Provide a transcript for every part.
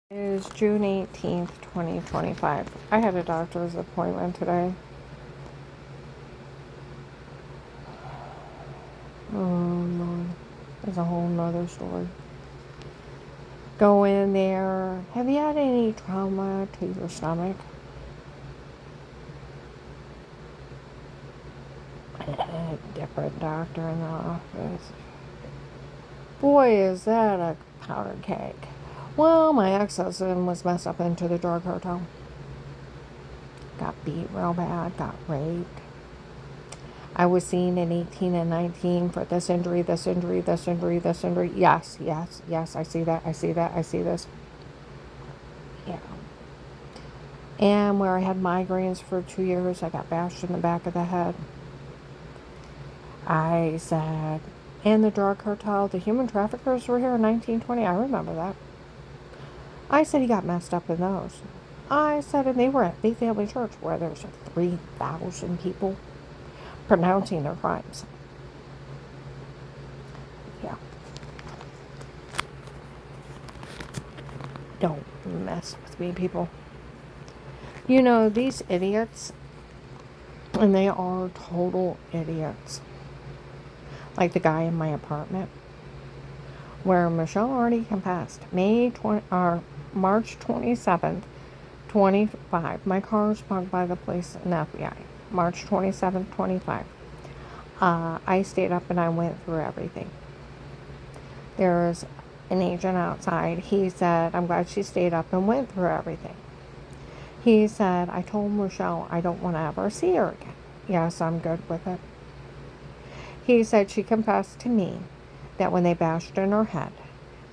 It is June 18th, 2025. I had a doctor's appointment today. Lord. There's a whole nother story. Go in there. Have you had any trauma to your stomach? A different doctor in the office. Boy, is that a powder keg. Well, my ex-husband was messed up into the drug cartel. Got beat real bad, got raped. I was seen in 18 and 19 for this injury, this injury, this injury, this injury. Yes, yes, yes, I see that, I see that, I see this. Yeah. And where I had migraines for 2 years, I got bashed in the back of the head. I said, and the drug cartel, the human traffickers were here in 1920. I remember that. I said he got messed up in those. I said, and they were at Big Family Church where there's 3,000 people pronouncing their crimes. Yeah. Don't mess with me, people. You know, these idiots, and they are total idiots. Like the guy in my apartment, where Michelle already confessed. March 27th, 25. My car was bugged by the police and FBI. March 27th, 25. I stayed up and I went through everything. There's an agent outside. He said, I'm glad she stayed up and went through everything. He said, I told Michelle I don't want to ever see her again. Yes, I'm good with it. He said she confessed to me that when they bashed in her head,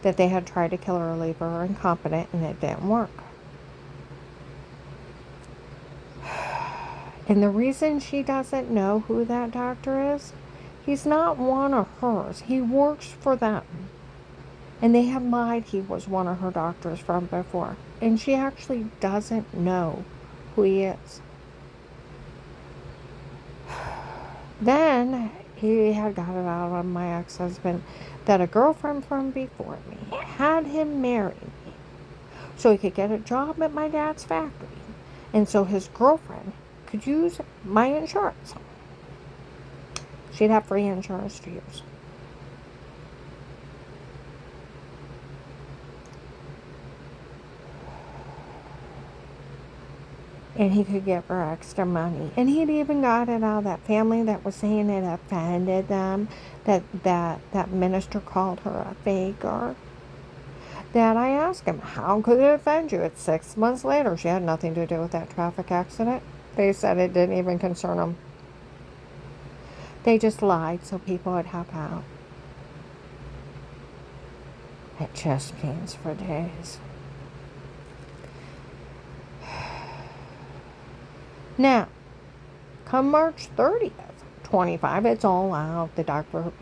that they had tried to kill her, leave her incompetent, and it didn't work. And the reason she doesn't know who that doctor is, he's not one of hers. He works for them. And they have lied he was one of her doctors from before. And she actually doesn't know who he is. Then he had got it out on my ex-husband that a girlfriend from before me had him marry me so he could get a job at my dad's factory. And so his girlfriend could use my insurance. She'd have free insurance to use. And he could give her extra money. And he'd even got it out of that family that was saying it offended them, that minister called her a faker. That I asked him, how could it offend you? It's 6 months later. She had nothing to do with that traffic accident. They said it didn't even concern them. They just lied so people would help out. It just pains for days. Now, come March 30th, 25, it's all out. The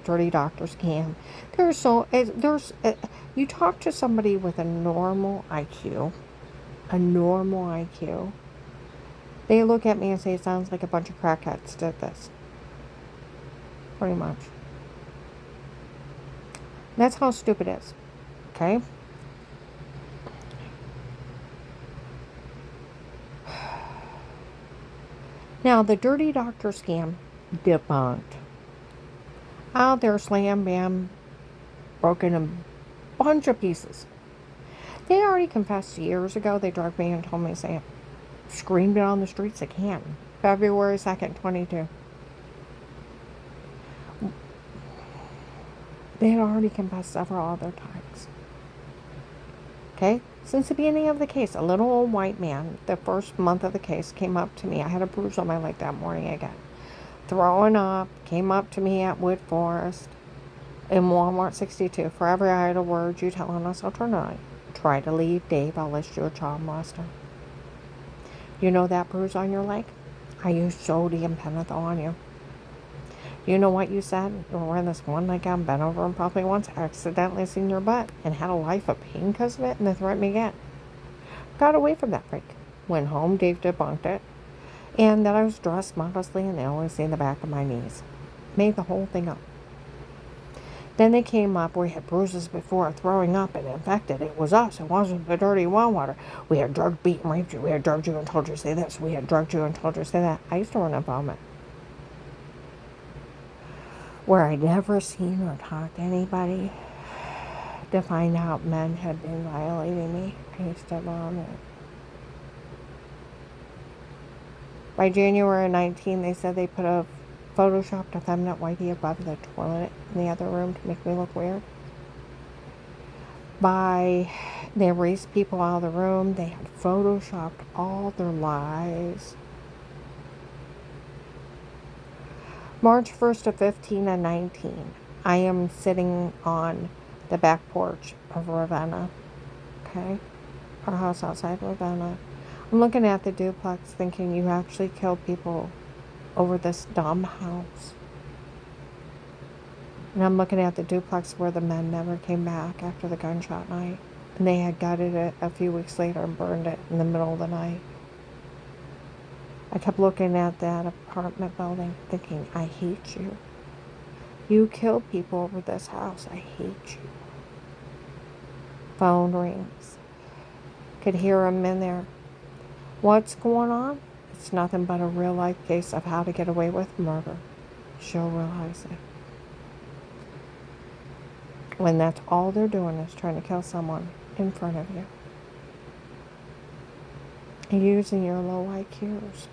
dirty doctor scam. You talk to somebody with a normal IQ, they look at me and say, it sounds like a bunch of crackheads did this. Pretty much. That's how stupid it is. Okay? Now, the dirty doctor scam debunked. Out there, slam, bam, broken a bunch of pieces. They already confessed years ago. They drugged me and told me to say it. Screamed it on the streets of Canton. February 2nd, 22. They had already confessed several other times. Okay? Since the beginning of the case, a little old white man, the first month of the case, came up to me. I had a bruise on my leg that morning again. Throwing up, came up to me at Wood Forest in Walmart 62. For every idle word you tell on us, I'll turn on. Try to leave, Dave. I'll list you a child molester. You know that bruise on your leg? I used sodium pentothal on you. You know what you said? You were wearing this one nightgown, bent over and probably once accidentally seen your butt and had a life of pain because of it, and they threatened me again. Got away from that freak. Went home, Dave debunked it. And that I was dressed modestly and they only seen the back of my knees. Made the whole thing up. Then they came up. We had bruises before, throwing up and infected. It was us. It wasn't the dirty well water. We had drugged, beat, and raped you. We had drugged you and told you to say this. We had drugged you and told you to say that. I used to run a vomit where I'd never seen or talked to anybody to find out men had been violating me. I used to vomit. By January 19, they said they put a photoshopped effeminate whitey above the toilet in the other room to make me look weird. They erased people out of the room. They had photoshopped all their lies. March 1st of 15 and 19, I am sitting on the back porch of Ravenna. Okay? Our house outside Ravenna. I'm looking at the duplex thinking, you actually killed people over this dumb house. And I'm looking at the duplex where the men never came back after the gunshot night. And they had gutted it a few weeks later and burned it in the middle of the night. I kept looking at that apartment building thinking, I hate you. You killed people over this house. I hate you. Phone rings. Could hear him in there. What's going on? It's nothing but a real life case of how to get away with murder. She'll realize it. When that's all they're doing is trying to kill someone in front of you. And using your low IQs.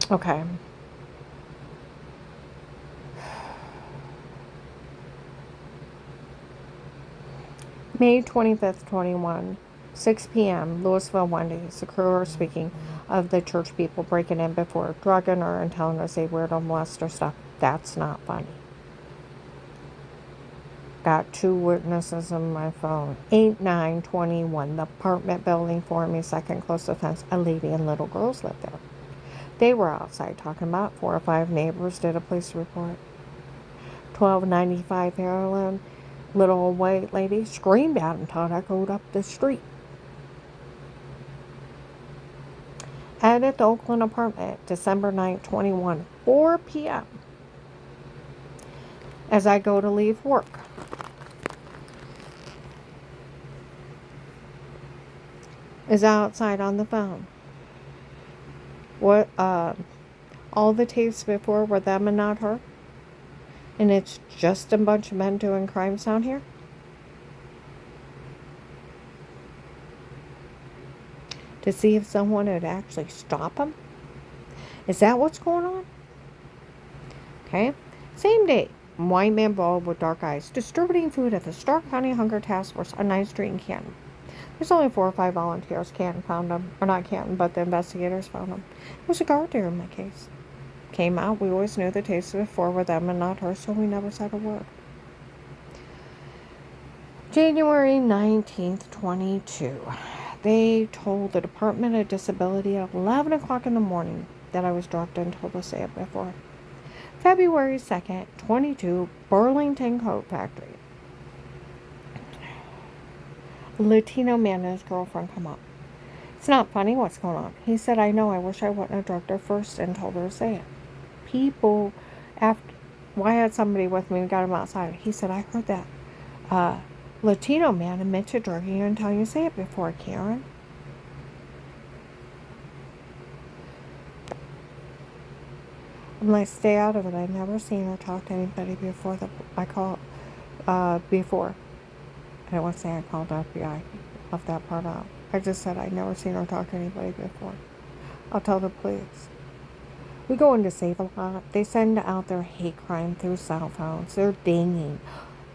Okay. May 25th, 21, 6 p.m., Louisville, Wendy's. The crew are speaking of the church people breaking in before, drugging her and telling her to say weird or molest her stuff. That's not funny. Got 2 witnesses on my phone. 8/9/21, the apartment building for me, second closest fence. A lady and little girls lived there. They were outside talking about 4 or 5 neighbors did a police report. 1295 Maryland, little white lady screamed out and thought I echoed up the street. And at the Oakland apartment, December 9th, 21, 4 p.m. As I go to leave work. Is outside on the phone. What, all the tapes before were them and not her? And it's just a bunch of men doing crimes down here? To see if someone would actually stop them? Is that what's going on? Okay. Same day, white man bald with dark eyes distributing food at the Stark County Hunger Task Force on 9th Street in Canton. There's only 4 or 5 volunteers. Canton found them. Or not Canton, but the investigators found them. It was a guard there in my case. Came out. We always knew the tapes before were them and not her, so we never said a word. January 19th, 22. They told the Department of Disability at 11 o'clock in the morning that I was drugged and told to say it before. February 2nd, 22, Burlington Coat Factory. Latino man and his girlfriend come up. It's not funny what's going on. He said, I know, I wish I wouldn't have drugged her first and told her to say it. People, after, well, I had somebody with me, we got him outside. He said, I heard that Latino man admit to drugging you and telling you to say it before, Karen. I'm like, stay out of it. I've never seen or talked to anybody before before. I don't want to say I called FBI. Left that part out. I just said I'd never seen or talked to anybody before. I'll tell the police. We go into Save a Lot. They send out their hate crime through cell phones. They're dinging.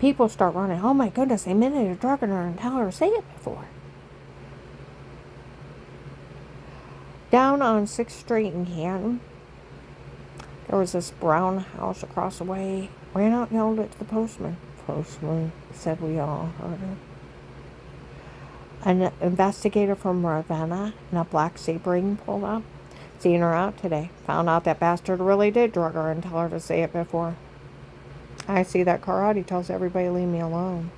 People start running. Oh my goodness, they admitted to drugging her and tell her to say it before. Down on 6th Street in Canton, there was this brown house across the way. Ran out and yelled it to the postman. Postman, said we all heard it. An investigator from Ravenna in a black Sebring pulled up. Seen her out today. Found out that bastard really did drug her and tell her to say it before. I see that car out. He tells everybody leave me alone.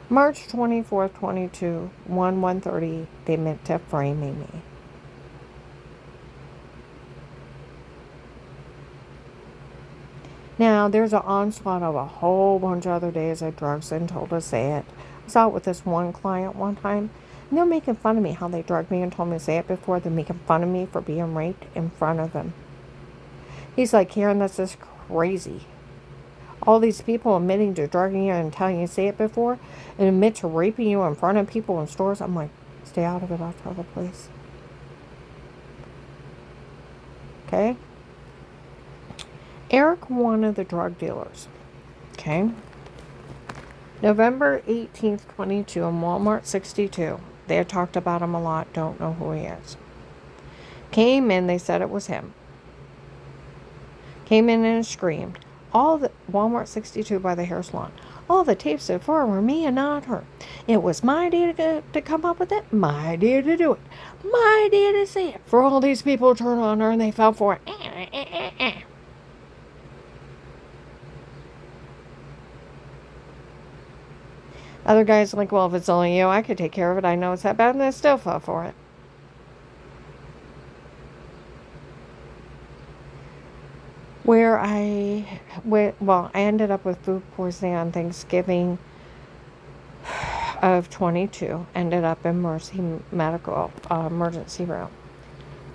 March 24th, 22, 1:30. They meant to frame me. Now, there's an onslaught of a whole bunch of other days of drugs and told to say it. I was out with this one client one time, and they're making fun of me how they drugged me and told me to say it before. They're making fun of me for being raped in front of them. He's like, Karen, this is crazy. All these people admitting to drugging you and telling you to say it before, and admit to raping you in front of people in stores. I'm like, stay out of it. I'll tell the police. Okay? Eric, one of the drug dealers. Okay? November 18th, 22, in Walmart 62. They had talked about him a lot. Don't know who he is. Came in, they said it was him. Came in and screamed. All the Walmart 62 by the hair salon. All the tapes so far were me and not her. It was my idea to come up with it. My idea to do it. My idea to say it. For all these people to turn on her and they fell for it. Other guys are like, well, if it's only you, I could take care of it. I know it's that bad, and they still fell for it. I ended up with food poisoning on Thanksgiving of 22. Ended up in Mercy Medical emergency room.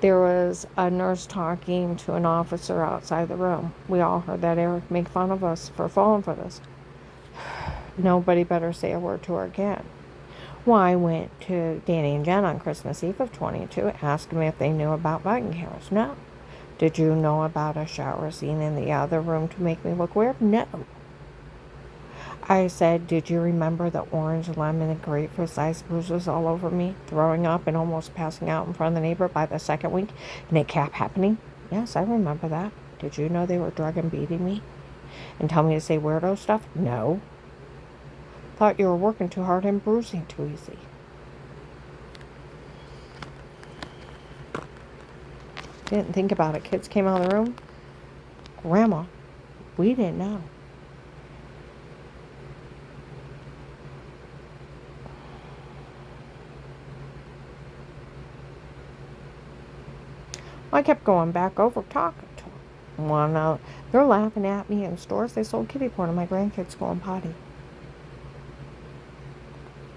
There was a nurse talking to an officer outside the room. We all heard that Eric make fun of us for falling for this. Nobody better say a word to her again. Well, I went to Danny and Jen on Christmas Eve of 22, asked them if they knew about button cameras. No. Did you know about a shower scene in the other room to make me look weird? No. I said, did you remember the orange, lemon, and grapefruit-sized bruises all over me, throwing up and almost passing out in front of the neighbor by the second week, and it kept happening? Yes, I remember that. Did you know they were drug and beating me? And tell me to say weirdo stuff? No. Thought you were working too hard and bruising too easy. Didn't think about it. Kids came out of the room. Grandma, we didn't know. I kept going back over talking to them. Well, now they're laughing at me in stores. They sold kitty porn to my grandkids going potty.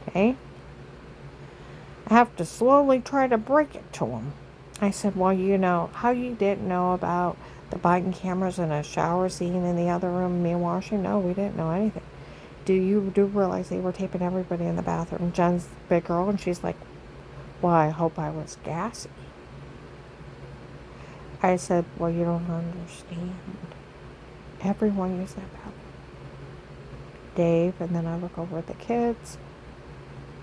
Okay? I have to slowly try to break it to them. I said, well, you know, how you didn't know about the Biden cameras in a shower scene in the other room, me washing? No, we didn't know anything. Do you realize they were taping everybody in the bathroom? Jen's the big girl, and she's like, well, I hope I was gassy. I said, well, you don't understand. Everyone used that bathroom. Dave, and then I look over at the kids,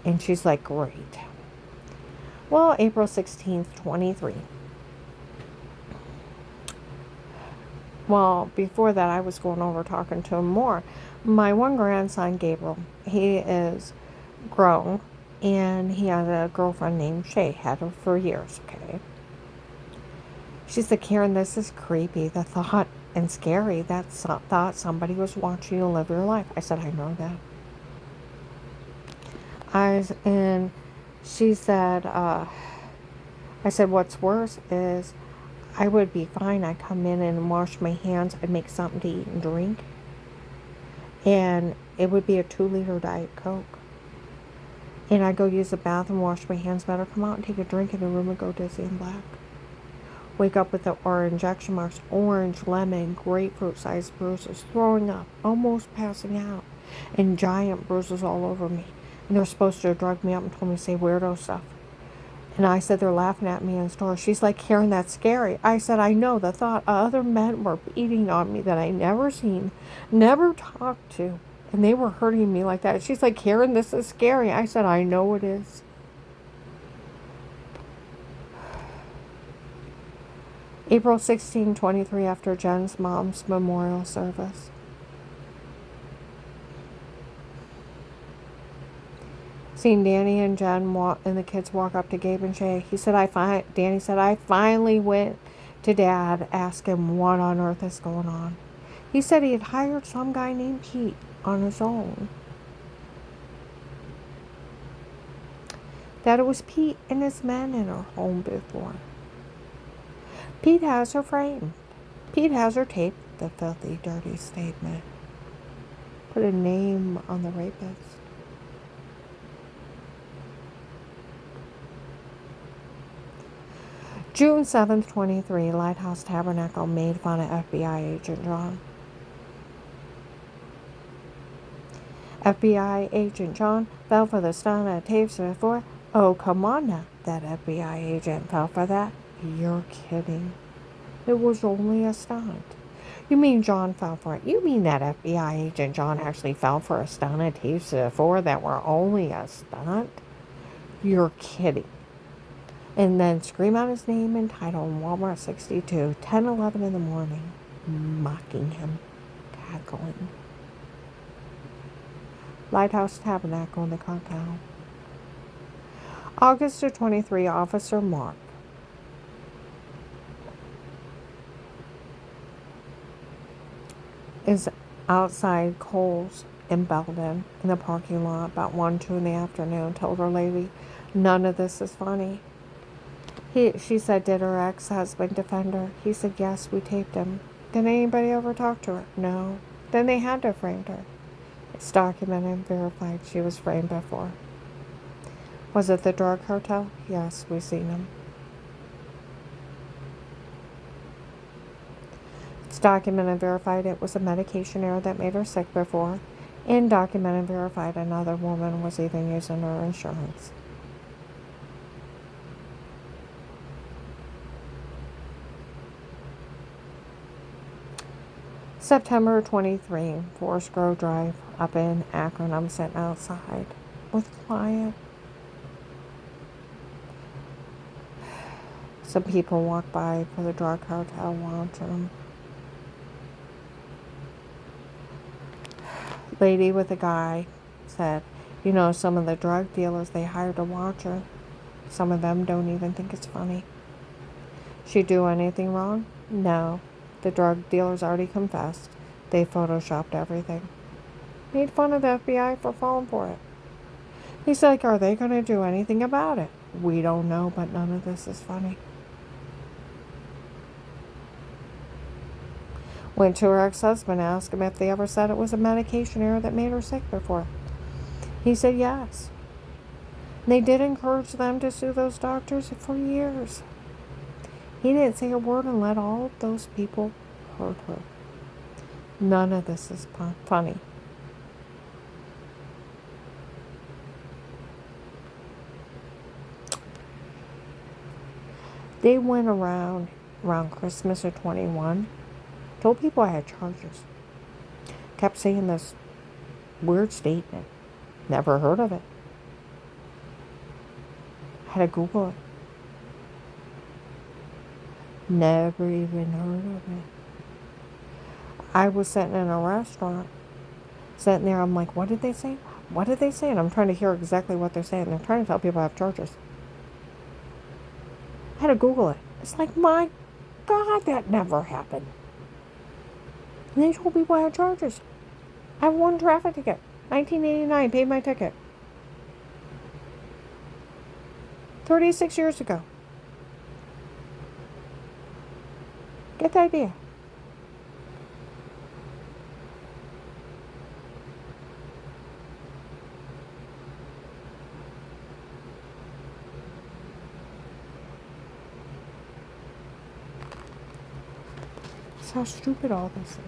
and she's like, great. Well, April 16th, 23. Well, before that, I was going over talking to him more. My one grandson, Gabriel, he is grown, and he had a girlfriend named Shay. Had her for years, okay? She said, Karen, this is creepy. The thought, and scary, that thought somebody was watching you live your life. I said, I know that. And she said, I said, what's worse is I would be fine. I come in and wash my hands and make something to eat and drink. And it would be a 2-liter Diet Coke. And I go use the bathroom, wash my hands better, come out and take a drink in the room and go dizzy and black. Wake up with our injection marks, orange, lemon, grapefruit-sized bruises, throwing up, almost passing out, and giant bruises all over me. And they're supposed to have drugged me up and told me to say weirdo stuff. And I said, they're laughing at me in the store. She's like, Karen, that's scary. I said, I know. The thought other men were beating on me that I never seen, never talked to, and they were hurting me like that. She's like, Karen, this is scary. I said, I know it is. April 16, 23, after Jen's mom's memorial service. Seen Danny and Jen and the kids walk up to Gabe and Shay. Danny said, I finally went to Dad, ask him what on earth is going on. He said he had hired some guy named Pete on his own. That it was Pete and his men in her home before. Pete has her framed. Pete has her taped. the filthy, dirty statement. Put a name on the rapist. June 7th, 23, Lighthouse Tabernacle made fun of FBI agent John. FBI agent John fell for the stunt at tapes before. Oh, come on now. That FBI agent fell for that? You're kidding. It was only a stunt. You mean John fell for it? You mean that FBI agent John actually fell for a stunt at tapes before that were only a stunt? You're kidding. And then scream out his name and title in Walmart 62, 10:11 in the morning, mocking him, tackling. Lighthouse Tabernacle in the cartel. August of 23, Officer Mark is outside Kohl's in Belden in the parking lot about 1, 2 in the afternoon, told her lady, none of this is funny. She said, did her ex-husband defend her? He said, yes, we taped him. Did anybody ever talk to her? No. Then they had to have framed her. It's documented and verified she was framed before. Was it the drug cartel? Yes, we seen him. It's documented and verified it was a medication error that made her sick before. And documented and verified another woman was even using her insurance. September 23, Forest Grove Drive up in Akron. I'm sitting outside with a client. Some people walk by for the drug cartel watching them. Lady with a guy said, you know, some of the drug dealers they hire to watch her. Some of them don't even think it's funny. She do anything wrong? No. The drug dealers already confessed. They photoshopped everything. Made fun of the FBI for falling for it. He's like, are they going to do anything about it? We don't know, but none of this is funny. Went to her ex-husband, asked him if they ever said it was a medication error that made her sick before. He said yes. They did encourage them to sue those doctors for years. He didn't say a word and let all those people hurt her. None of this is funny. They went around Christmas of 21, told people I had charges. Kept saying this weird statement. Never heard of it. Had to Google it. Never even heard of it. I was sitting in a restaurant, sitting there, I'm like, what did they say? What did they say? And I'm trying to hear exactly what they're saying. They're trying to tell people I have charges. I had to Google it. It's like, my God, that never happened. And they told people I had charges. I have one traffic ticket. 1989, paid my ticket. 36 years ago. Get the idea. That's how stupid all this is.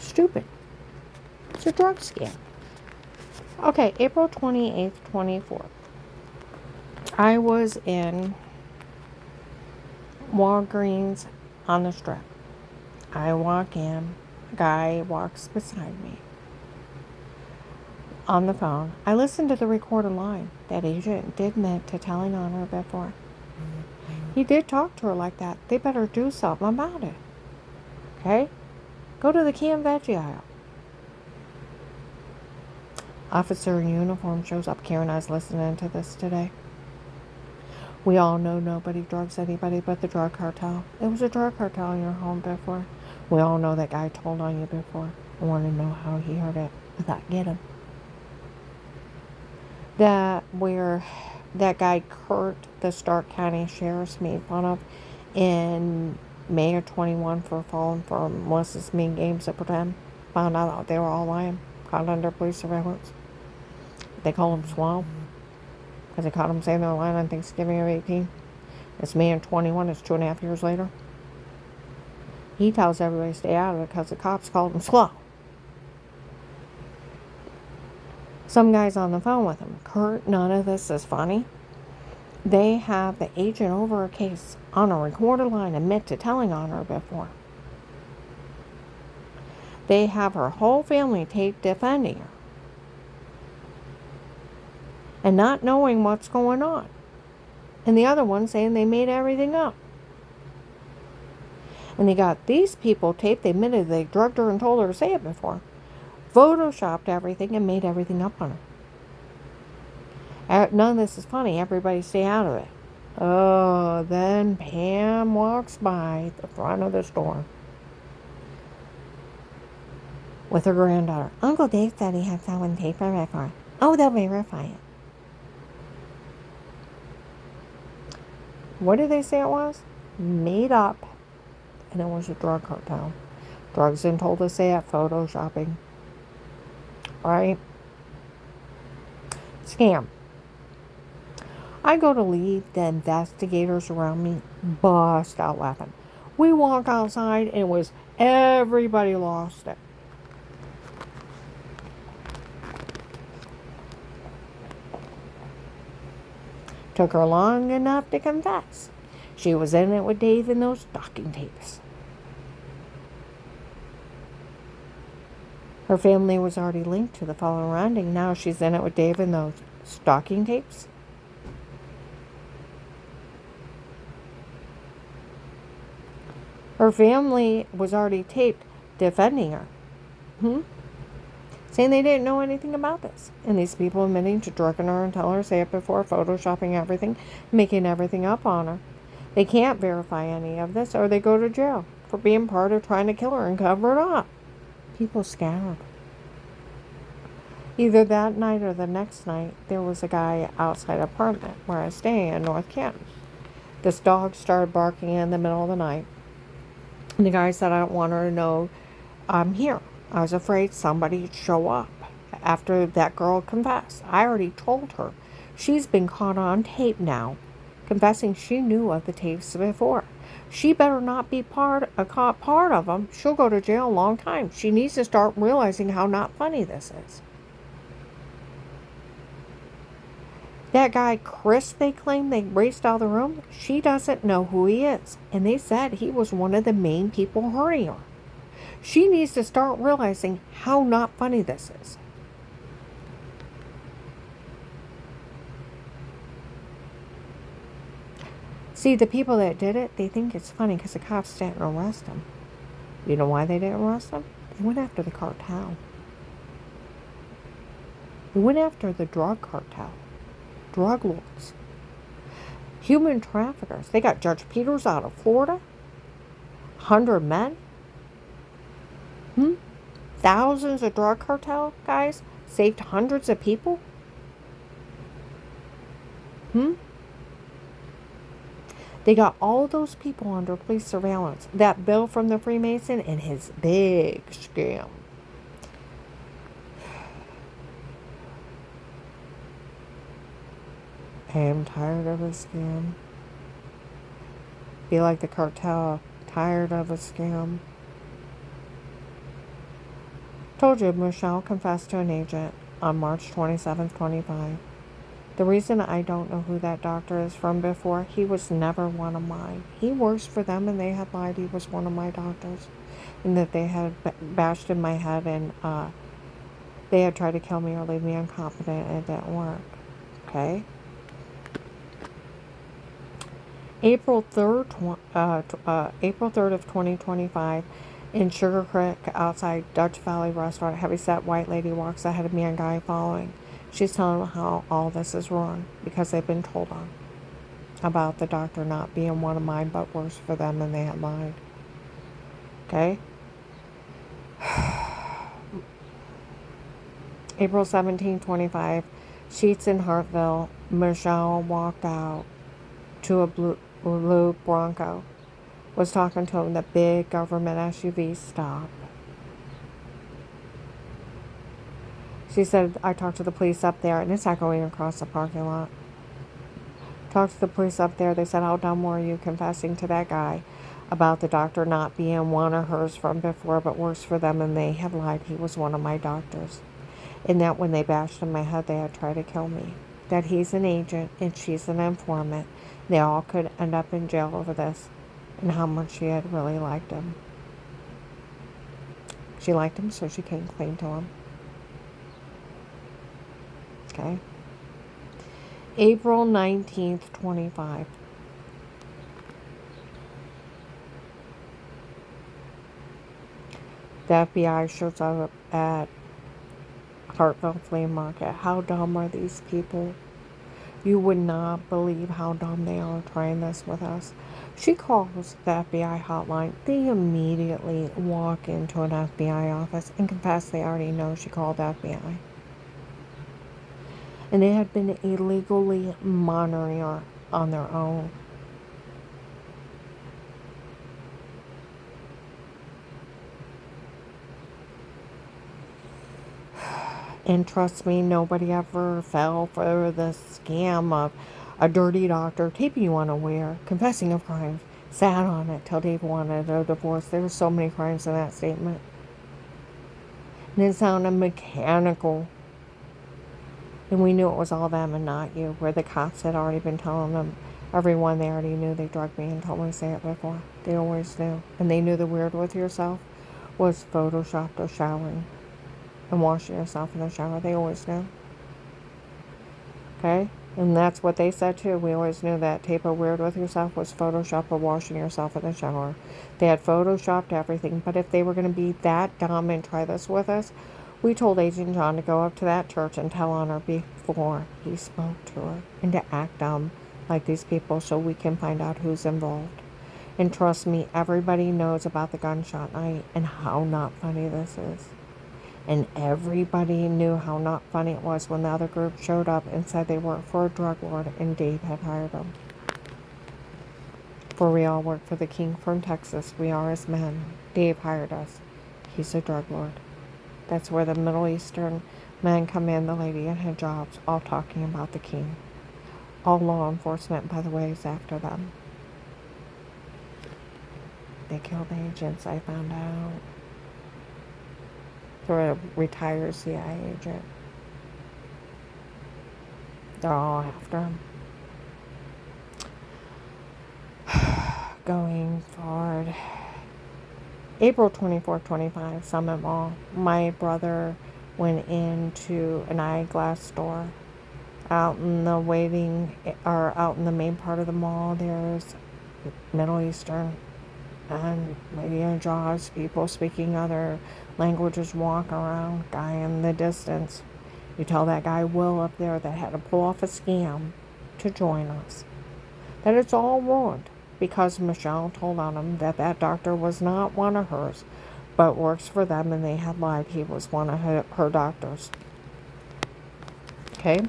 Stupid. It's a drug scam. Okay, April 28th, 24th. I was in Walgreens on the Strip. I walk in. A guy walks beside me on the phone. I listened to the recorded line. That agent did admit to telling on her before. He did talk to her like that. They better do something about it. Okay? Go to the canned veggie aisle. Officer in uniform shows up. Karen, I was listening to this today. We all know nobody drugs anybody but the drug cartel. It was a drug cartel in your home before. We all know that guy told on you before. I want to know how he heard it. I thought, get him. That guy Kurt, the Stark County Sheriff's made fun of in May of 21 for falling for Melissa's mean games at pretend. Found out they were all lying. Caught under police surveillance. They call him Swell because they caught him saying they were lying on Thanksgiving of 18. It's May of 21. It's 2.5 years later. He tells everybody to stay out of it because the cops called him slow. Some guy's on the phone with him. Kurt, none of this is funny. They have the agent over a case on a recorded line admit to telling on her before. They have her whole family tape defending her. And not knowing what's going on. And the other one saying they made everything up. And they got these people taped. They admitted they drugged her and told her to say it before. Photoshopped everything and made everything up on her. None of this is funny. Everybody stay out of it. Oh, then Pam walks by the front of the store with her granddaughter. Uncle Dave said he had someone tape her before. Oh, they'll verify it. What did they say it was? Made up. And it was a drug cartel. Drugs and told to say it. Photoshopping. Right? Scam. I go to leave, the investigators around me bust out laughing. We walk outside and it was everybody lost it. Took her long enough to confess. She was in it with Dave in those stocking tapes. Her family was already linked to the fellow rounding. Now she's in it with Dave in those stocking tapes. Her family was already taped defending her. Saying they didn't know anything about this. And these people admitting to drugging her and telling her say it before, photoshopping everything, making everything up on her. They can't verify any of this or they go to jail for being part of trying to kill her and cover it up. People scattered. Either that night or the next night, there was a guy outside apartment where I stay in North Canton. This dog started barking in the middle of the night. And the guy said, I don't want her to know I'm here. I was afraid somebody'd show up after that girl confessed. I already told her. She's been caught on tape now, confessing she knew of the tapes before. She better not be caught part of them. She'll go to jail a long time. She needs to start realizing how not funny this is. That guy, Chris, they claim they raced out of the room. She doesn't know who he is. And they said he was one of the main people hurting her. She needs to start realizing how not funny this is. See, the people that did it, they think it's funny because the cops didn't arrest them. You know why they didn't arrest them? They went after the cartel. They went after the drug cartel. Drug lords. Human traffickers. They got Judge Peters out of Florida. 100 men. Thousands of drug cartel guys saved hundreds of people. They got all those people under police surveillance. That bill from the Freemason and his big scam. I am tired of a scam. Be like the cartel. Tired of a scam. Told you, Michelle confessed to an agent on March 27th, 25. The reason I don't know who that doctor is from before, he was never one of mine. He works for them and they had lied he was one of my doctors. And that they had bashed in my head and they had tried to kill me or leave me incompetent and it didn't work. Okay? April 3rd of 2025, in Sugar Creek, outside Dutch Valley Restaurant, a heavyset white lady walks ahead of me and guy following. She's telling them how all this is wrong because they've been told on about the doctor not being one of mine, but worse for them and they had lied. Okay? April 17, 25, Sheets in Hartville. Michelle walked out to a blue Bronco. was talking to him, the big government SUV stopped. She said, I talked to the police up there, and it's not going across the parking lot. Talked to the police up there. They said, how dumb were you confessing to that guy about the doctor not being one of hers from before, but worse for them, and they had lied. He was one of my doctors. And that when they bashed in my head, they had tried to kill me. That he's an agent and she's an informant. They all could end up in jail over this, and how much she had really liked him. She liked him, so she came clean to him. Okay. April 19th, 25. The FBI shows up at Hartville Flea Market. How dumb are these people? You would not believe how dumb they are trying this with us. She calls the FBI hotline. They immediately walk into an FBI office and confess they already know she called the FBI. And they had been illegally monitoring her on their own. And trust me, nobody ever fell for the scam of a dirty doctor taping you unaware, confessing of crimes, sat on it till Dave wanted a divorce. There were so many crimes in that statement. And it sounded mechanical. And we knew it was all them and not you, where the cops had already been telling them, everyone they already knew they drugged me and told me to say it before. They always knew. And they knew the weird with yourself was photoshopped or showering and washing yourself in the shower. They always knew. Okay? And that's what they said too. We always knew that tape of weird with yourself was photoshopped or washing yourself in the shower. They had photoshopped everything. But if they were going to be that dumb and try this with us, we told Agent John to go up to that church and tell on her before he spoke to her, and to act dumb like these people so we can find out who's involved. And trust me, everybody knows about the gunshot night and how not funny this is. And everybody knew how not funny it was when the other group showed up and said they worked for a drug lord and Dave had hired them. For we all work for the king from Texas. We are his men. Dave hired us. He's a drug lord. That's where the Middle Eastern men come in, the lady and hijabs, all talking about the king. All law enforcement, by the way, is after them. They killed agents, I found out. They're a retired CIA agent. They're all after him. Going forward. April 24th, 25, Summit Mall. My brother went into an eyeglass store out in the out in the main part of the mall. There's Middle Eastern and maybe Jaws, people speaking other languages walk around. Guy in the distance. You tell that guy Will up there that had to pull off a scam to join us that it's all ruined. Because Michelle told on him that that doctor was not one of hers, but works for them, and they had lied he was one of her doctors. Okay?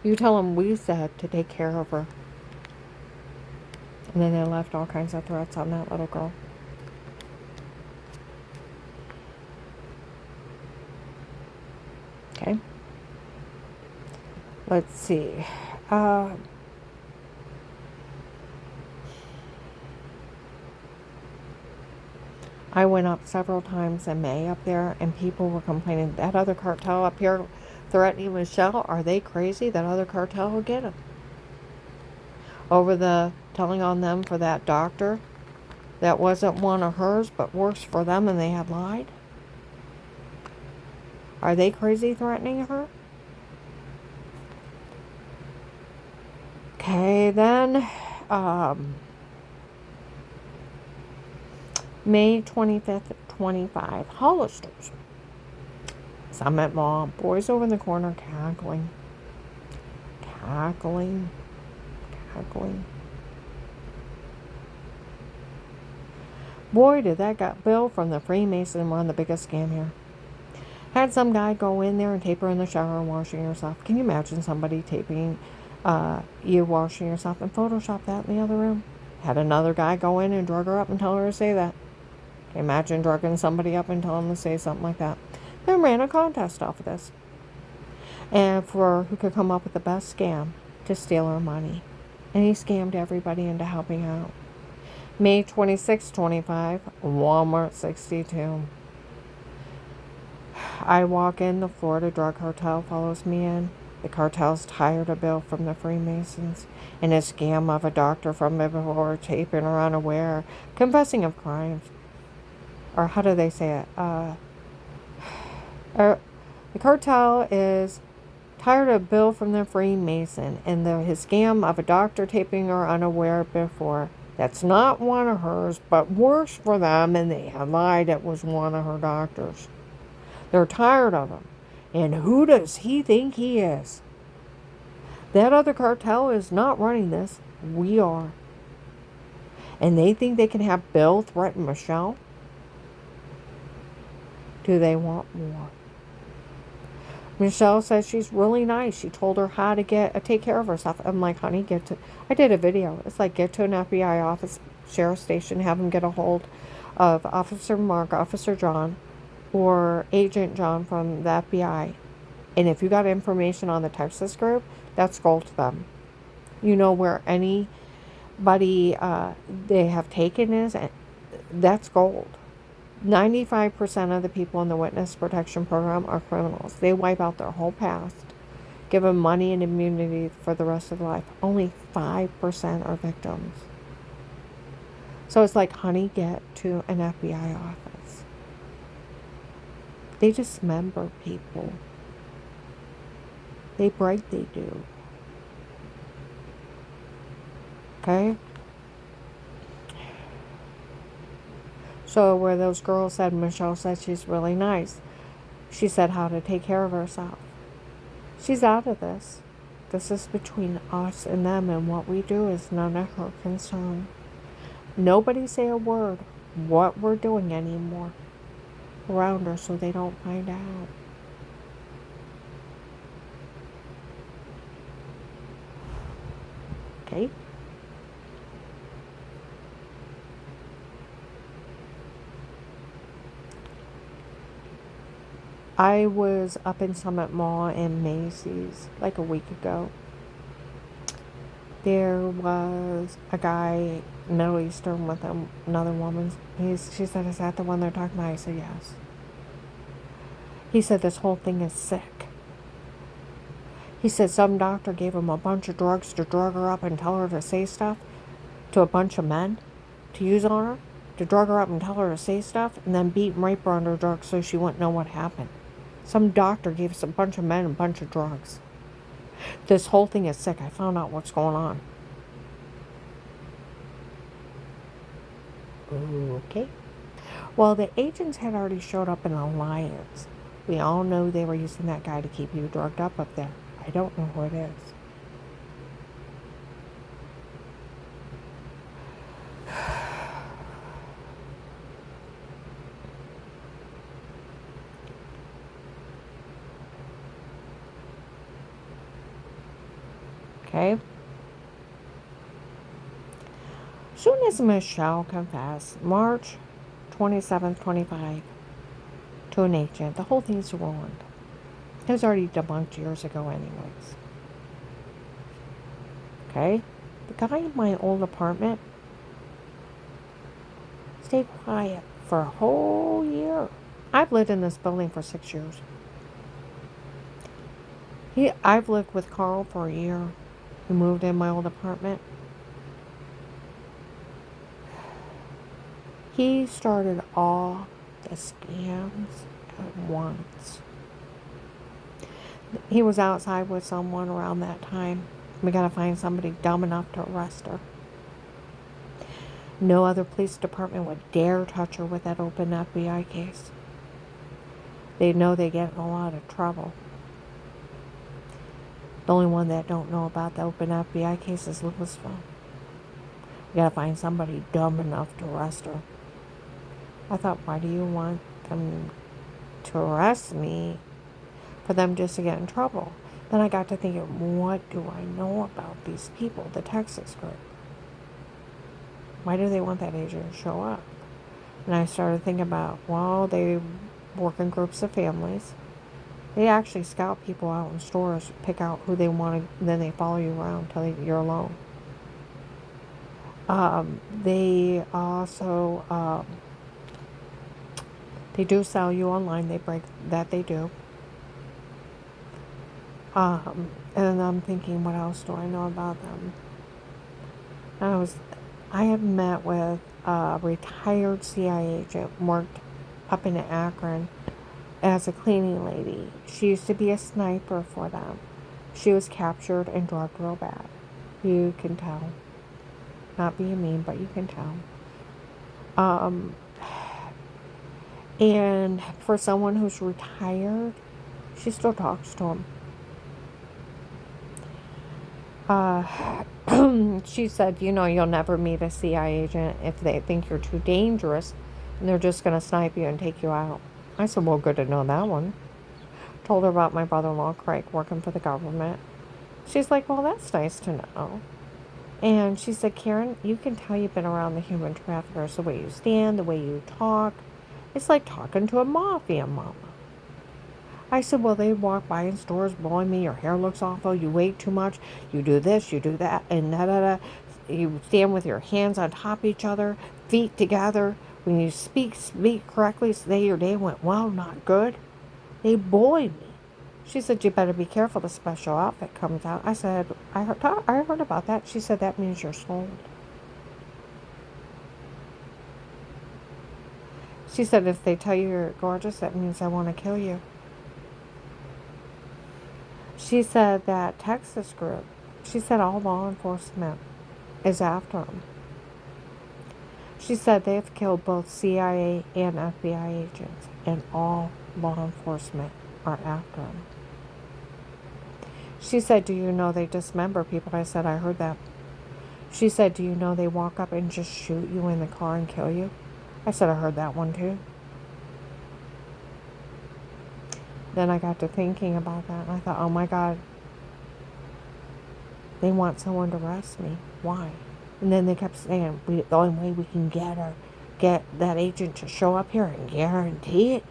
You tell him we said to take care of her. And then they left all kinds of threats on that little girl. Okay? Let's see. I went up several times in May up there, and people were complaining, that other cartel up here threatening Michelle, are they crazy? That other cartel will get them. Over the telling on them for that doctor that wasn't one of hers, but works for them, and they had lied. Are they crazy threatening her? Okay, then, May 25th, 25, Hollister's. Summit Mall. Boys over in the corner cackling. Cackling. Boy, did that got Bill from the Freemason run the biggest scam here. Had some guy go in there and tape her in the shower washing herself. Can you imagine somebody taping you washing yourself and Photoshop that in the other room? Had another guy go in and drug her up and tell her to say that. Imagine drugging somebody up and telling them to say something like that. Then ran a contest off of this. And for who could come up with the best scam to steal her money. And he scammed everybody into helping out. May 26, 25, Walmart 62. I walk in, the Florida drug cartel follows me in. The cartel's tired of Bill from the Freemasons and his scam of a doctor from before, taping her unaware, confessing of crimes. Or how do they say it? The cartel is tired of Bill from the Freemason and his scam of a doctor taping her unaware before. That's not one of hers, but worse for them, and they had lied it was one of her doctors. They're tired of him. And who does he think he is? That other cartel is not running this. We are. And they think they can have Bill threaten Michelle? Do they want more? Michelle says she's really nice. She told her how to take care of herself. I'm like, honey, I did a video. It's like, get to an FBI office, sheriff station, have them get a hold of Officer Mark, Officer John, or Agent John from the FBI. And if you got information on the Texas group, that's gold to them. You know where anybody they have taken is, that's gold. 95% of the people in the witness protection program are criminals. They wipe out their whole past, give them money and immunity for the rest of their life. Only 5% are victims. So it's like, honey, get to an FBI office. They dismember people. They break, they do. Okay? So where those girls said, Michelle said she's really nice. She said how to take care of herself. She's out of this. This is between us and them, and what we do is none of her concern. Nobody say a word what we're doing anymore around her so they don't find out. Okay? I was up in Summit Mall in Macy's like a week ago. There was a guy, Middle Eastern, with another woman. She said, is that the one they're talking about? I said, yes. He said, this whole thing is sick. He said some doctor gave him a bunch of drugs to drug her up and tell her to say stuff to a bunch of men to use on her, to drug her up and tell her to say stuff, and then beat and rape her under drugs so she wouldn't know what happened. Some doctor gave us a bunch of men a bunch of drugs. This whole thing is sick. I found out what's going on. Okay. Well, the agents had already showed up in Alliance. We all know they were using that guy to keep you drugged up there. I don't know who it is. Okay? Soon as Michelle confessed, March 27th, 25, to an agent, the whole thing's ruined. It was already debunked years ago anyways. Okay? The guy in my old apartment stayed quiet for a whole year. I've lived in this building for 6 years. I've lived with Carl for a year. He moved in my old apartment. He started all the scams at once. He was outside with someone around that time. We gotta find somebody dumb enough to arrest her. No other police department would dare touch her with that open FBI case. They know they get in a lot of trouble. The only one that don't know about the open FBI case is Louisville. We gotta find somebody dumb enough to arrest her. I thought, why do you want them to arrest me? For them just to get in trouble. Then I got to thinking, what do I know about these people, the Texas group? Why do they want that agent to show up? And I started thinking about, well, they work in groups of families. They actually scout people out in stores, pick out who they want, and then they follow you around until you're alone. They also, they do sell you online. They do. And I'm thinking, what else do I know about them? I have met with a retired CIA agent, worked up in Akron as a cleaning lady. She used to be a sniper for them. She was captured and drugged real bad. You can tell. Not being mean, but you can tell. And for someone who's retired, she still talks to him. She said, you'll never meet a CIA agent if they think you're too dangerous and they're just going to snipe you and take you out. I said, well, good to know that one. Told her about my brother-in-law, Craig, working for the government. She's like, well, that's nice to know. And she said, Karen, you can tell you've been around the human traffickers, the way you stand, the way you talk. It's like talking to a mafia mama. I said, well, they walk by in stores blowing me, your hair looks awful, you weigh too much, you do this, you do that, and da-da-da. You stand with your hands on top of each other, feet together. When you speak correctly, say your day went well, not good. They bully me. She said, you better be careful, the special outfit comes out. I said, I heard about that. She said, that means you're sold. She said, if they tell you you're gorgeous, that means I want to kill you. She said that Texas group, she said all law enforcement is after them. She said they've killed both CIA and FBI agents, and all law enforcement are after them. She said, do you know they dismember people? I said, I heard that. She said, do you know they walk up and just shoot you in the car and kill you? I said, I heard that one too. Then I got to thinking about that, and I thought, oh my God, they want someone to arrest me. Why? And then they kept saying, the only way we can get that agent to show up here and guarantee it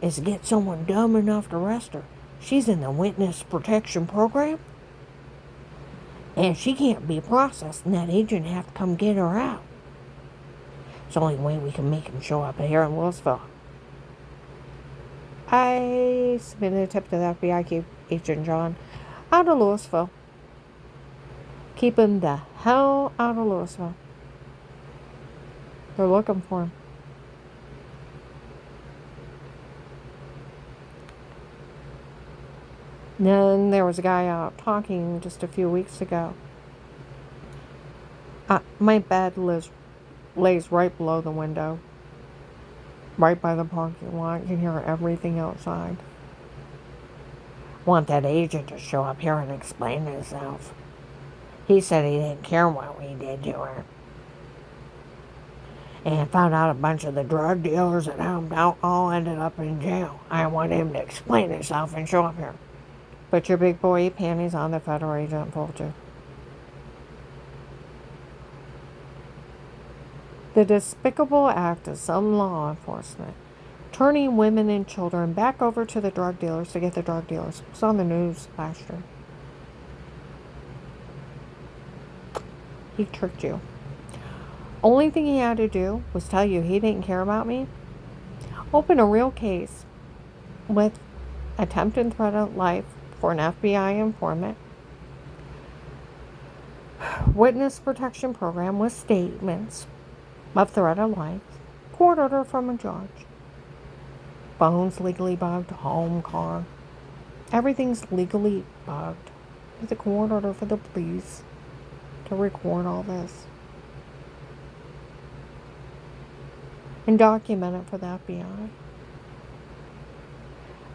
is to get someone dumb enough to arrest her. She's in the witness protection program, and she can't be processed, and that agent have to come get her out. It's the only way we can make him show up here in Louisville. I submitted a tip to the FBI, keep Agent John out of Louisville. Keep him the hell out of Louisville. They're looking for him. And then there was a guy out talking just a few weeks ago. My bed lays right below the window, right by the parking lot. You can hear everything outside. Want that agent to show up here and explain himself. He said he didn't care what we did to her. And found out a bunch of the drug dealers that helped out all ended up in jail. I want him to explain himself and show up here. Put your big boy panties on, the federal agent fooled you. The despicable act of some law enforcement turning women and children back over to the drug dealers to get the drug dealers. It was on the news last year. He tricked you. Only thing he had to do was tell you he didn't care about me. Open a real case with attempted threat of life for an FBI informant. Witness protection program with statements of threat of life. Court order from a judge. Phones legally bugged. Home, car. Everything's legally bugged. With a court order for the police to record all this. And document it for the FBI.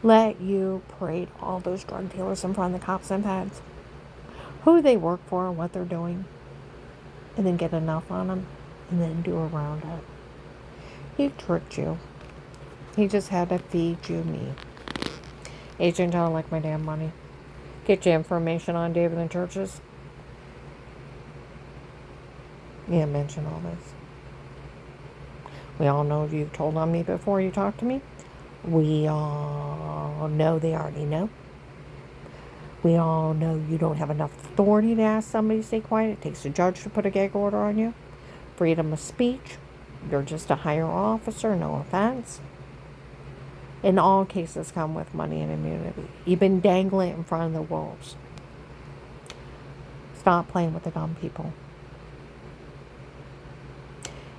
Let you parade all those drug dealers in front of the cops and feds. Who they work for and what they're doing. And then get enough on them. And then do a roundup. He tricked you. He just had to feed you me. Agent, I don't like my damn money. Get your information on David and Churches. Yeah, mention all this. We all know you've told on me before you talk to me. We all know they already know. We all know you don't have enough authority to ask somebody to stay quiet. It takes a judge to put a gag order on you. Freedom of speech. You're just a higher officer, no offense. In all cases come with money and immunity. You've been dangling it in front of the wolves. Stop playing with the dumb people.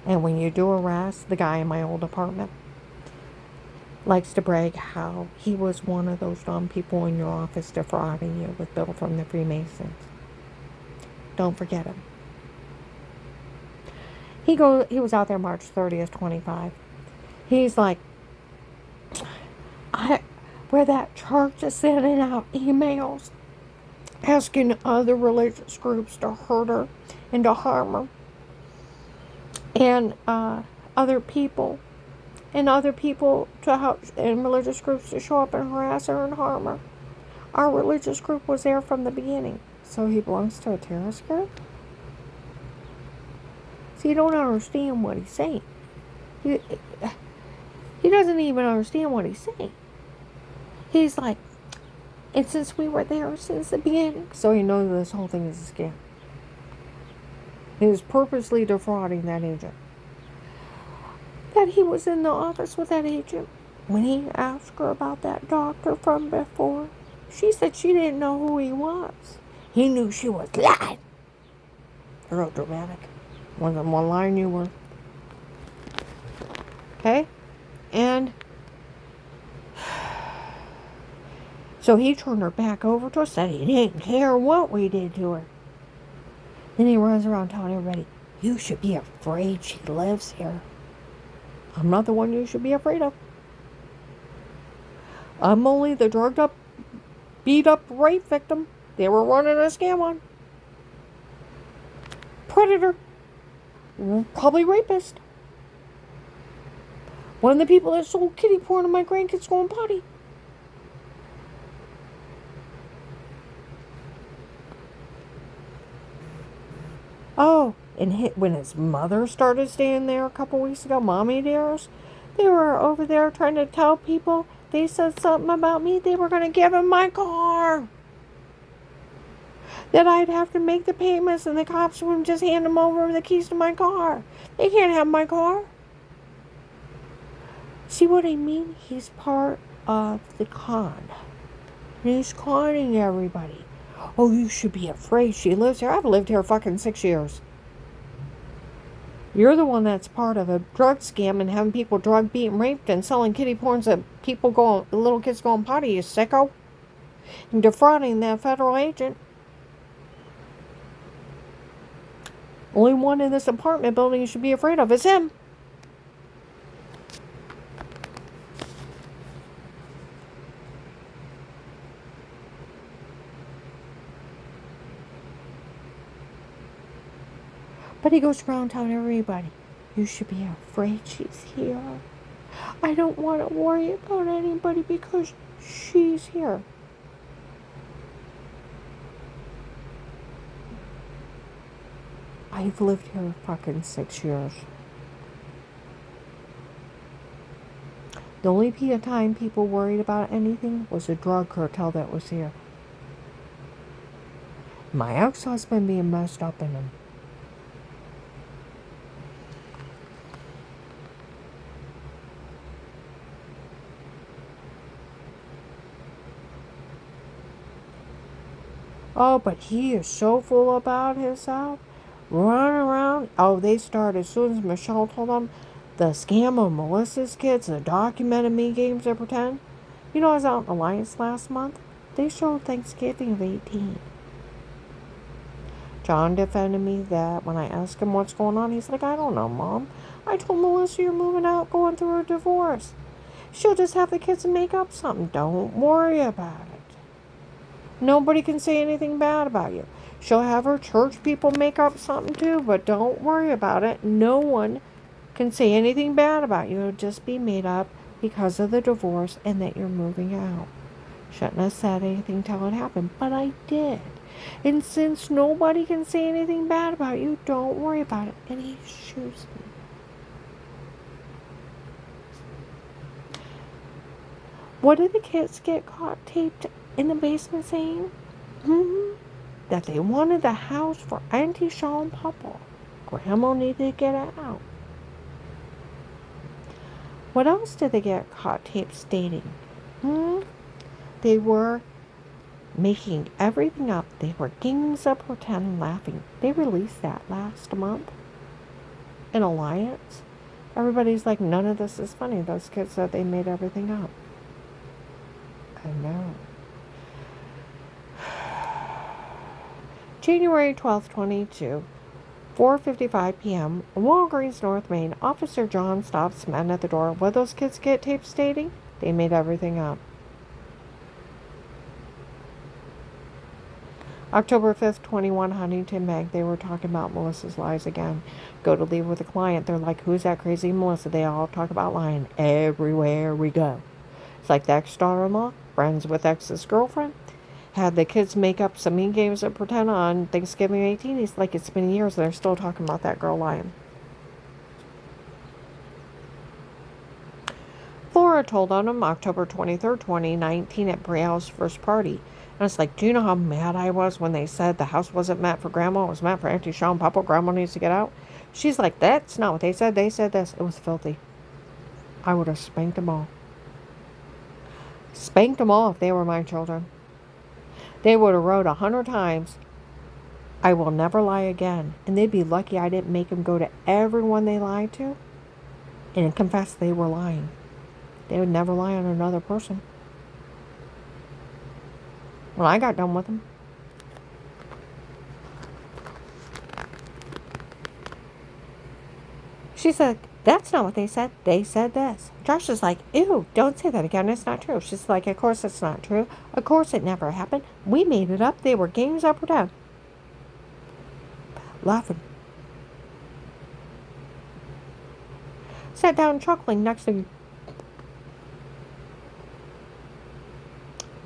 And when you do arrest, the guy in my old apartment likes to brag how he was one of those dumb people in your office defrauding you with Bill from the Freemasons. Don't forget him. He was out there March 30th, 25. He's like, where that church is sending out emails asking other religious groups to hurt her and to harm her. And other people to help, and religious groups to show up and harass her and harm her. Our religious group was there from the beginning. So he belongs to a terrorist group? So you don't understand what he's saying. He doesn't even understand what he's saying. He's like, and since we were there since the beginning, so he knows this whole thing is a scam. He was purposely defrauding that agent. That he was in the office with that agent when he asked her about that doctor from before. She said she didn't know who he was. He knew she was lying. Real dramatic. Wasn't one line you were. Okay? And so he turned her back over to us, said he didn't care what we did to her. Then he runs around telling everybody, you should be afraid she lives here. I'm not the one you should be afraid of. I'm only the drugged up, beat up rape victim they were running a scam on. Predator. Probably rapist. One of the people that sold kitty porn to my grandkids going potty. Oh, and when his mother started staying there a couple weeks ago, mommy dears, they were over there trying to tell people, they said something about me, they were going to give him my car. That I'd have to make the payments and the cops would just hand him over the keys to my car. They can't have my car. See what I mean? He's part of the con. And he's conning everybody. Oh, you should be afraid she lives here. I've lived here fucking 6 years. You're the one that's part of a drug scam and having people drug, beat, and raped and selling kitty porns that little kids going potty, you sicko. And defrauding that federal agent. Only one in this apartment building you should be afraid of is him. But he goes around telling everybody, you should be afraid she's here. I don't want to worry about anybody because she's here. I've lived here fucking 6 years. The only time people worried about anything was a drug cartel that was here. My ex-husband being messed up in him. Oh, but he is so full about himself. Run around. Oh, they started as soon as Michelle told them the scam of Melissa's kids, the documented me games they pretend. You know, I was out in Alliance last month. They showed Thanksgiving of 18. John defended me that when I asked him what's going on, he's like, I don't know, Mom. I told Melissa you're moving out, going through a divorce. She'll just have the kids make up something. Don't worry about it. Nobody can say anything bad about you. She'll have her church people make up something too, but don't worry about it. No one can say anything bad about you. It'll just be made up because of the divorce and that you're moving out. Shouldn't have said anything till it happened, but I did. And since nobody can say anything bad about you, don't worry about it. And he shoots me. What did the kids get caught taped in the basement saying? That they wanted the house for Auntie Shaw and Papa. Grandma needed to get it out. What else did they get caught taped stating? They were making everything up. They were games of pretend and laughing. They released that last month in Alliance. Everybody's like, none of this is funny. Those kids said they made everything up. I know. January 12th, 22, 4:55 p.m., Walgreens, North Main. Officer John stops men at the door. What those kids get taped stating? They made everything up. October 5th, 21, Huntington Mag. They were talking about Melissa's lies again. Go to leave with a client. They're like, who's that crazy Melissa? They all talk about lying everywhere we go. It's like the ex-daughter-in-law, friends with ex's girlfriend. Had the kids make up some mean games of pretend on Thanksgiving 18. It's like it's been years and they're still talking about that girl lying. Flora told on him October 23rd, 2019 at Brielle's first party. And it's like, do you know how mad I was when they said the house wasn't meant for Grandma? It was meant for Auntie Shaw and Papa. Grandma needs to get out. She's like, that's not what they said. They said this. It was filthy. I would have spanked them all. Spanked them all if they were my children. They would have wrote 100 times, I will never lie again. And they'd be lucky I didn't make them go to everyone they lied to and confess they were lying. They would never lie on another person. When I got done with them. She said, that's not what they said. They said this. Josh is like, ew, don't say that again. It's not true. She's like, of course it's not true. Of course it never happened. We made it up. They were games up or down. Laughing. Sat down chuckling next to me.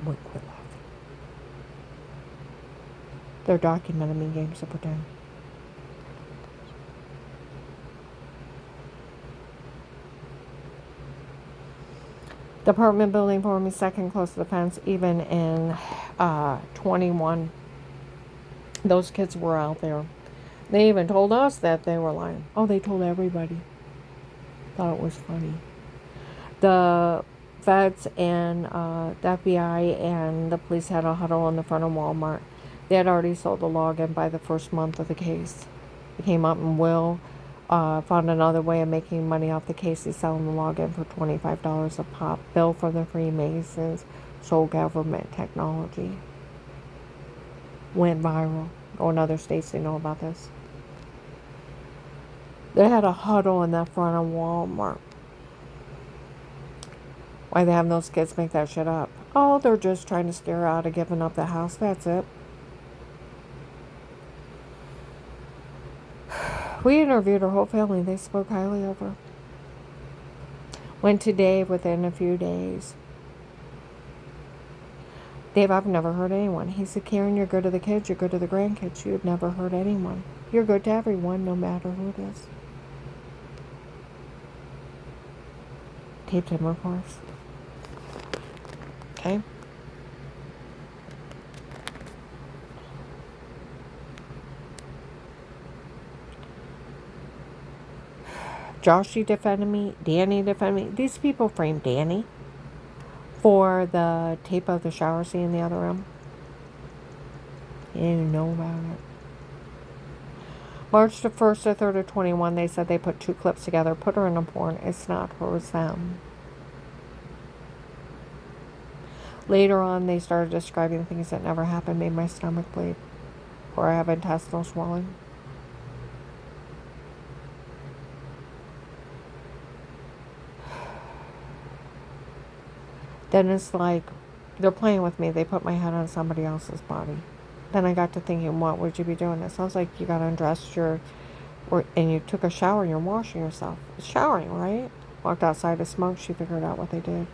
Wait, quit laughing. They're documenting me games of pretend. The apartment building for me second close to the fence, even in 21. Those kids were out there. They even told us that they were lying. Oh, they told everybody. Thought it was funny. The feds and the FBI and the police had a huddle in the front of Walmart. They had already sold the login by the first month of the case. It came up and Will found another way of making money off the case. He's selling the login for $25 a pop. Bill for the Freemasons. Sold government technology. Went viral. Go in other states, they know about this. They had a huddle in the front of Walmart. Why they having those kids make that shit up? Oh, they're just trying to scare her out of giving up the house. That's it. We interviewed her whole family. They spoke highly of her. Went to Dave within a few days. Dave, I've never hurt anyone. He said, Karen, you're good to the kids. You're good to the grandkids. You've never hurt anyone. You're good to everyone, no matter who it is. Taped him, of course. Okay. Joshy defended me. Danny defended me. These people framed Danny for the tape of the shower scene in the other room. They didn't even know about it. March the 1st or 3rd of 21, they said they put 2 clips together. Put her in a porn. It's not her, it's them. Later on, they started describing things that never happened. Made my stomach bleed. Or I have intestinal swelling. Then it's like, they're playing with me. They put my head on somebody else's body. Then I got to thinking, what would you be doing? It sounds like you got undressed and you took a shower and you're washing yourself. Showering, right? Walked outside to smoke. She figured out what they did.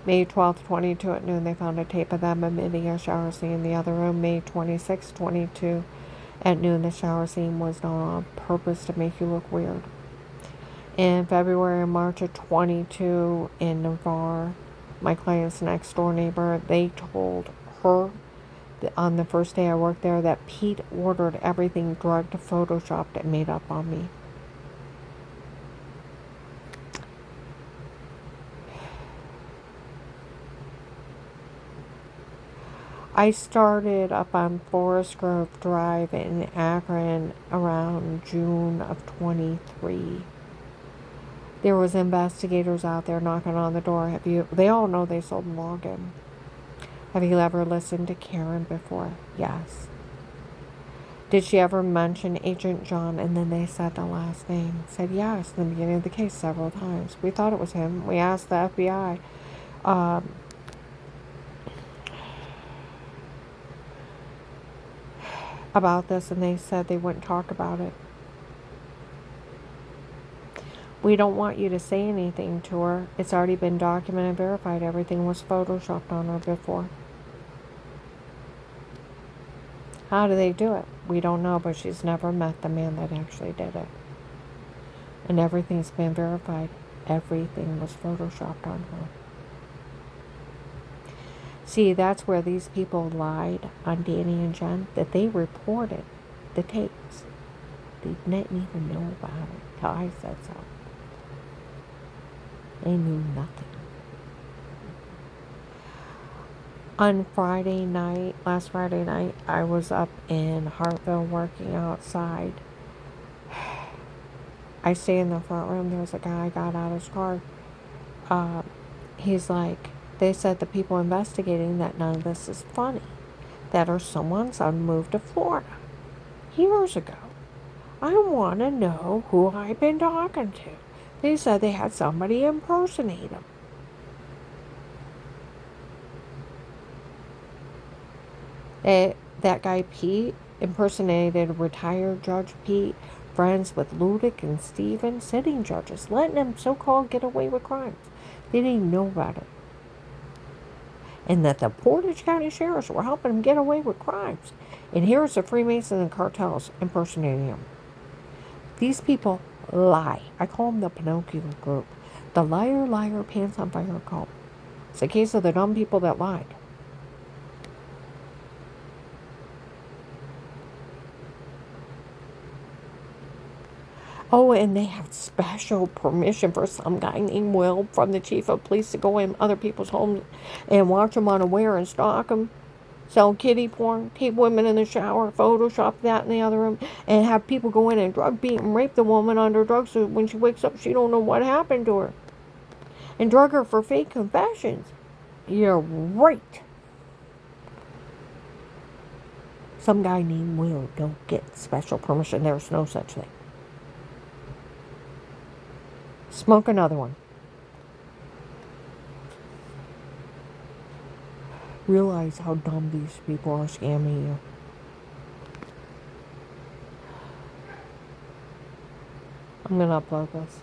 May 12th, 22 at noon, they found a tape of them emitting a shower scene in the other room. May 26th, 22 at noon, the shower scene was done on purpose to make you look weird. In February and March of 22 in Navarre, my client's next door neighbor, they told her on the first day I worked there that Pete ordered everything drugged, photoshopped, and made up on me. I started up on Forest Grove Drive in Akron around June of 23. There was investigators out there knocking on the door. They all know they sold Logan. Have you ever listened to Karen before? Yes. Did she ever mention Agent John? And then they said the last name. Said yes in the beginning of the case several times. We thought it was him. We asked the FBI. About this, and they said they wouldn't talk about it. We don't want you to say anything to her. It's already been documented and verified. Everything was photoshopped on her before. How do they do it? We don't know, but she's never met the man that actually did it. And everything's been verified. Everything was photoshopped on her. See, that's where these people lied on Danny and Jen, that they reported the tapes. They didn't even know about it till I said so. They knew nothing. On Friday night, last Friday night, I was up in Hartville working outside. I stay in the front room. There's a guy got out of his car. He's like, they said the people investigating that none of this is funny. That her someone's son moved to Florida years ago. I want to know who I've been talking to. They said they had somebody impersonate him. That guy Pete impersonated retired Judge Pete, friends with Ludick and Steven, sitting judges, letting them so-called get away with crimes. They didn't even know about it. And that the Portage County Sheriffs were helping them get away with crimes. And here's the Freemasons and cartels impersonating them. These people lie. I call them the Pinocchio group. The liar, liar, pants on fire cult. It's a case of the dumb people that lied. Oh, and they have special permission for some guy named Will from the chief of police to go in other people's homes and watch them unaware and stalk them, sell kiddie porn, tape women in the shower, Photoshop that in the other room, and have people go in and drug, beat, and rape the woman under drugs so when she wakes up she don't know what happened to her. And drug her for fake confessions. You're right. Some guy named Will don't get special permission. There's no such thing. Smoke another one. Realize how dumb these people are scamming you. I'm going to upload this.